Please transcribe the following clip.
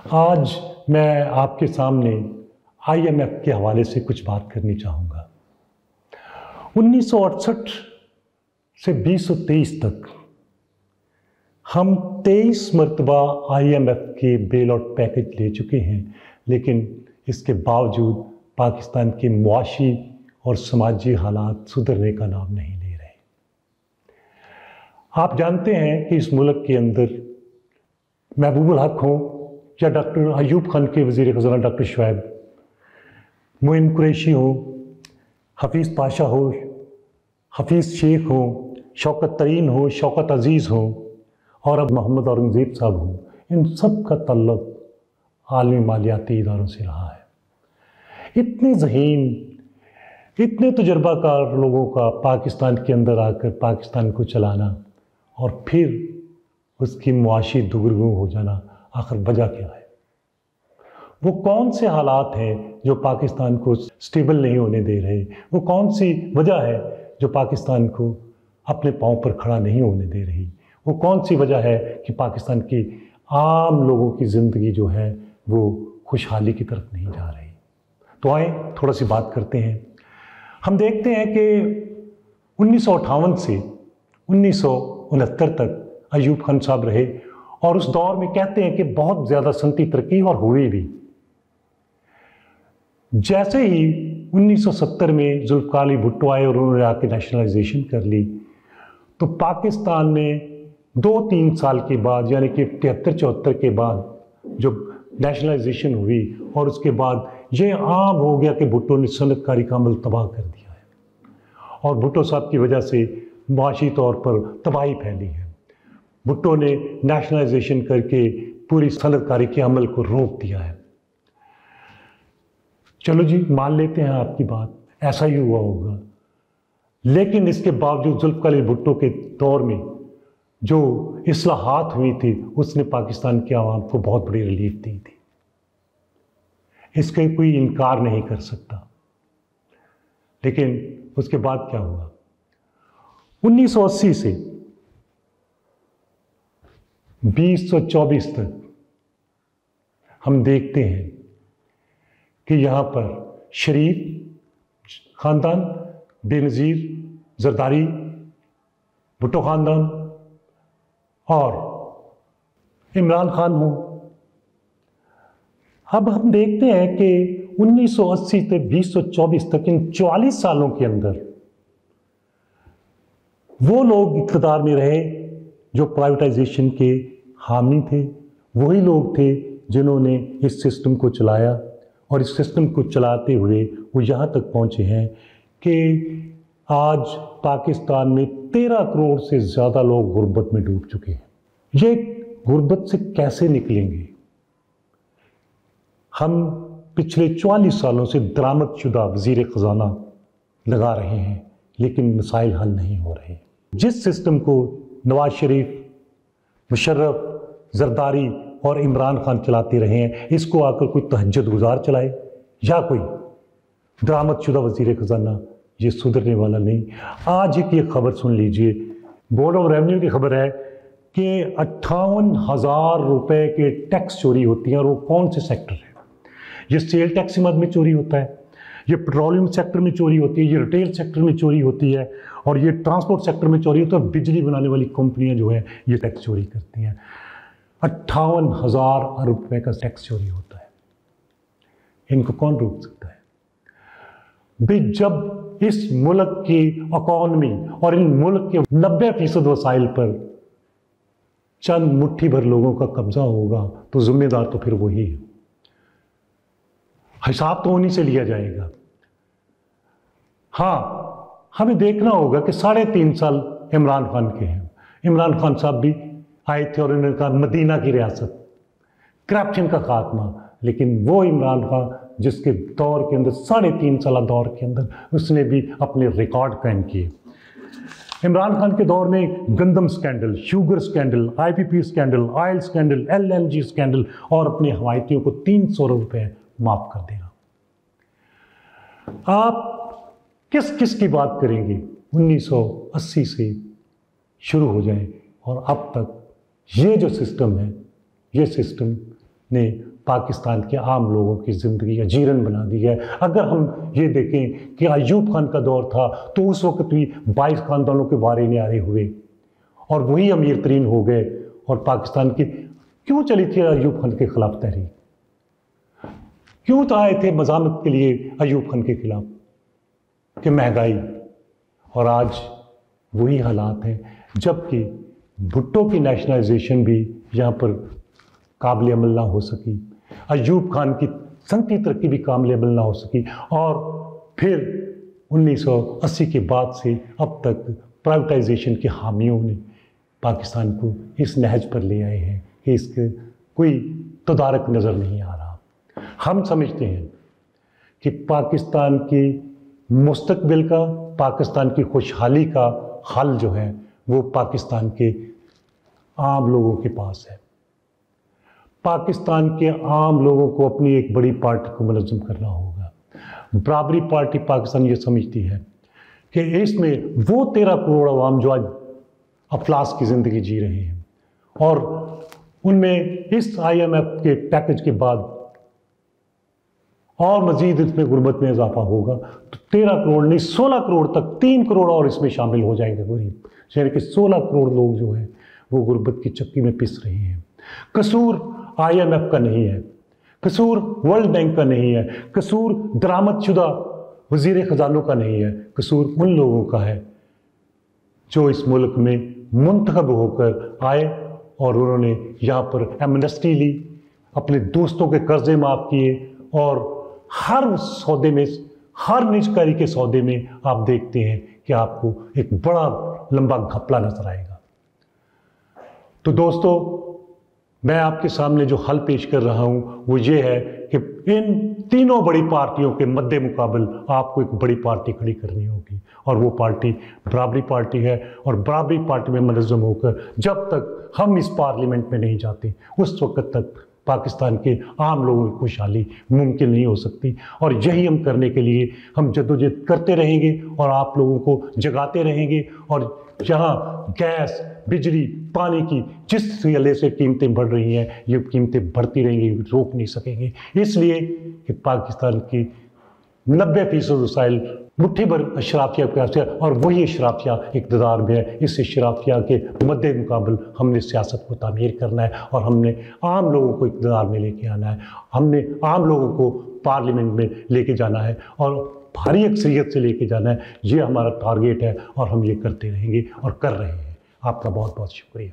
आज मैं आपके सामने IMF के हवाले से कुछ बात करनी चाहूँगा। 1968 से 2023 तक हम 23 मरतबा IMF के बेल आउट पैकेज ले चुके हैं, लेकिन इसके बावजूद पाकिस्तान के मुआशी और समाजी हालात सुधरने का नाम नहीं ले रहे। आप जानते हैं कि इस मुल्क के अंदर महबूबुल हक हो या डॉक्टर अयूब खान के वज़ीर ख़ज़ाना डॉक्टर शुएब, मोइन कुरैशी हो, हफीज़ पाशा हो, हफीज़ शेख हो, शौकत तरीन हो, शौकत अज़ीज़ हो और अब मोहम्मद औरंगज़ेब साहब हो, इन सब का तल्लुक़ आलमी मालियाती इदारों से रहा है। इतने ज़हीन, इतने तजुर्बाकार लोगों का पाकिस्तान के अंदर आकर पाकिस्तान को चलाना और फिर उसकी मुआशी दुगरगू हो जाना, आखिर वजह क्या है? वो कौन से हालात हैं जो पाकिस्तान को स्टेबल नहीं होने दे रहे? वो कौन सी वजह है जो पाकिस्तान को अपने पाँव पर खड़ा नहीं होने दे रही? वो कौन सी वजह है कि पाकिस्तान की आम लोगों की ज़िंदगी जो है वो खुशहाली की तरफ नहीं जा रही? तो आए थोड़ा सी बात करते हैं। हम देखते हैं कि 1958 से 1969 तक अयूब खान साहब रहे और उस दौर में कहते हैं कि बहुत ज़्यादा सनती तरक्की और हुई भी। जैसे ही 1970 में जुल्फ़िकार अली भुट्टो आए और उन्होंने आके नेशनलाइजेशन कर ली, तो पाकिस्तान में 2-3 साल के बाद, यानी कि 73-74 के बाद जो नेशनलाइजेशन हुई और उसके बाद ये आम हो गया कि भुट्टो ने सनतकारी का अमल तबाह कर दिया है और भुट्टो साहब की वजह से माशी तौर पर तबाही फैली है। भुट्टो ने नेशनलाइजेशन करके पूरी सनतकारी के अमल को रोक दिया है। चलो जी, मान लेते हैं आपकी बात, ऐसा ही हुआ होगा, लेकिन इसके बावजूद जुल्फ़िकार अली भुट्टो के दौर में जो इस्लाहात हुई थी उसने पाकिस्तान के आवाम को बहुत बड़ी रिलीफ दी थी। इसका कोई इनकार नहीं कर सकता। लेकिन उसके बाद क्या हुआ? 1980 से 2024 तक हम देखते हैं कि यहाँ पर शरीफ ख़ानदान, बेनज़ीर, ज़रदारी, भुट्टो ख़ानदान और इमरान खान हो। अब हम देखते हैं कि 1980 से 2024 तक इन 44 सालों के अंदर वो लोग इक़्तिदार में रहे जो प्राइवेटाइजेशन के हामी थे। वही लोग थे जिन्होंने इस सिस्टम को चलाया और इस सिस्टम को चलाते हुए वो यहाँ तक पहुँचे हैं कि आज पाकिस्तान में 13 करोड़ से ज़्यादा लोग गुर्बत में डूब चुके हैं। ये गुर्बत से कैसे निकलेंगे? हम पिछले 44 सालों से दरामदशुदा वज़ीर ख़ज़ाना लगा रहे हैं, लेकिन मसाइल हल नहीं हो रहे। जिस सिस्टम को नवाज शरीफ, मुशर्रफ, ज़रदारी और इमरान खान चलाते रहे हैं, इसको आकर कोई तहज्जुद गुजार चलाए या कोई दरामदशुदा वज़ीर ख़ज़ाना, ये सुधरने वाला नहीं। आज एक ये खबर सुन लीजिए, बोर्ड ऑफ रेवेन्यू की खबर है कि 58,000 रुपये के टैक्स चोरी होती हैं। और वो कौन से सेक्टर है? ये सेल टैक्स की मद में चोरी होता है, ये पेट्रोलियम सेक्टर में चोरी होती है, ये रिटेल सेक्टर में चोरी होती है और ये ट्रांसपोर्ट सेक्टर में चोरी होती है। बिजली बनाने वाली कंपनियां जो है ये टैक्स चोरी करती हैं। 58,000 अरब रुपये का टैक्स चोरी होता है। इनको कौन रोक सकता है भाई? जब इस मुल्क की इकॉनमी और इन मुल्क के 90% वसाइल पर चंद मुट्ठी भर लोगों का कब्जा होगा तो जिम्मेदार तो फिर वही है। हिसाब तो उन्हीं से लिया जाएगा। हाँ, हमें देखना होगा कि 3.5 साल इमरान खान के हैं। इमरान खान साहब भी आए थे और उन्होंने कहा मदीना की रियासत, करप्शन का खात्मा। लेकिन वो इमरान खान जिसके दौर के अंदर 3.5 साल दौर के अंदर उसने भी अपने रिकॉर्ड कायम किए। इमरान खान के दौर में गंदम scandal, sugar scandal, IPP scandal, oil scandal, LNG scandal और अपने हवाइतियों को 300 रुपये माफ़ कर देना। आप किस किस की बात करेंगे? 1980 से शुरू हो जाए और अब तक ये जो सिस्टम है, ये सिस्टम ने पाकिस्तान के आम लोगों की ज़िंदगी अजीरन बना दी है। अगर हम ये देखें कि अयूब खान का दौर था तो उस वक्त भी 22 खानदानों के बारे न्यारे हुए और वही अमीर तरीन हो गए। और पाकिस्तान की क्यों चली थी अयूब खान के खिलाफ तहरीक, क्यों तो आए थे मज़ामत के लिए अयूब खान के खिलाफ कि महंगाई। और आज वही हालात हैं, जबकि भुट्टो की नेशनलाइजेशन भी यहाँ पर काबिल अमल ना हो सकी, अयूब खान की सनती तरक्की भी काबिल अमल ना हो सकी, और फिर 1980 के बाद से अब तक प्राइवेटाइजेशन के हामियों ने पाकिस्तान को इस नहज पर ले आए हैं कि इसके कोई तदारक नज़र नहीं आ रहा। हम समझते हैं कि पाकिस्तान की मुस्तकबिल का, पाकिस्तान की खुशहाली का हल जो है वो पाकिस्तान के आम लोगों के पास है। पाकिस्तान के आम लोगों को अपनी एक बड़ी पार्टी को मुनज़्ज़म करना होगा। बराबरी पार्टी पाकिस्तान ये समझती है कि इसमें वो 13 करोड़ अवाम जो आज अफलास की ज़िंदगी जी रहे हैं और उनमें इस IMF के पैकेज के बाद और मज़ीद इसमें गुर्बत में इजाफा होगा तो 13 करोड़ नहीं 16 करोड़ तक, 3 करोड़ और इसमें शामिल हो जाएंगे गरीब। यानी कि 16 करोड़ लोग जो हैं वो गुर्बत की चक्की में पिस रहे हैं। कसूर IMF का नहीं है, कसूर वर्ल्ड बैंक का नहीं है, कसूर दरामदशुदा वज़ीर ख़जानों का नहीं है, कसूर उन लोगों का है जो इस मुल्क में मुंतखब होकर आए और उन्होंने यहाँ पर एमनेस्टी ली, अपने दोस्तों के कर्जे माफ़ किए और हर सौदे में, हर निजकारी के सौदे में आप देखते हैं कि आपको एक बड़ा लंबा घपला नजर आएगा। तो दोस्तों, मैं आपके सामने जो हल पेश कर रहा हूँ वो ये है कि इन तीनों बड़ी पार्टियों के मद्दे मुकाबल आपको एक बड़ी पार्टी खड़ी करनी होगी और वो पार्टी बराबरी पार्टी है। और बराबरी पार्टी में मुनज़्ज़म होकर जब तक हम इस पार्लियामेंट में नहीं जाते उस वक्त तक पाकिस्तान के आम लोगों की खुशहाली मुमकिन नहीं हो सकती। और यही हम करने के लिए हम जद्दोजहद करते रहेंगे और आप लोगों को जगाते रहेंगे। और जहाँ गैस, बिजली, पानी की जिस सिले से कीमतें बढ़ रही हैं, ये कीमतें बढ़ती रहेंगी, रोक नहीं सकेंगे। इसलिए कि पाकिस्तान की 90% वसाइल मुट्ठी भर अशराफिया के पास है और वही अशराफिया इक़्तिदार में है। इस अशराफिया के मद्दे मुकाबल हमने सियासत को तामीर करना है और हमने आम लोगों को इक़्तिदार में लेके आना है। हमने आम लोगों को पार्लियामेंट में लेके जाना है और भारी अक्सरियत से लेके जाना है। ये हमारा टारगेट है और हम ये करते रहेंगे और कर रहे हैं। आपका बहुत बहुत शुक्रिया।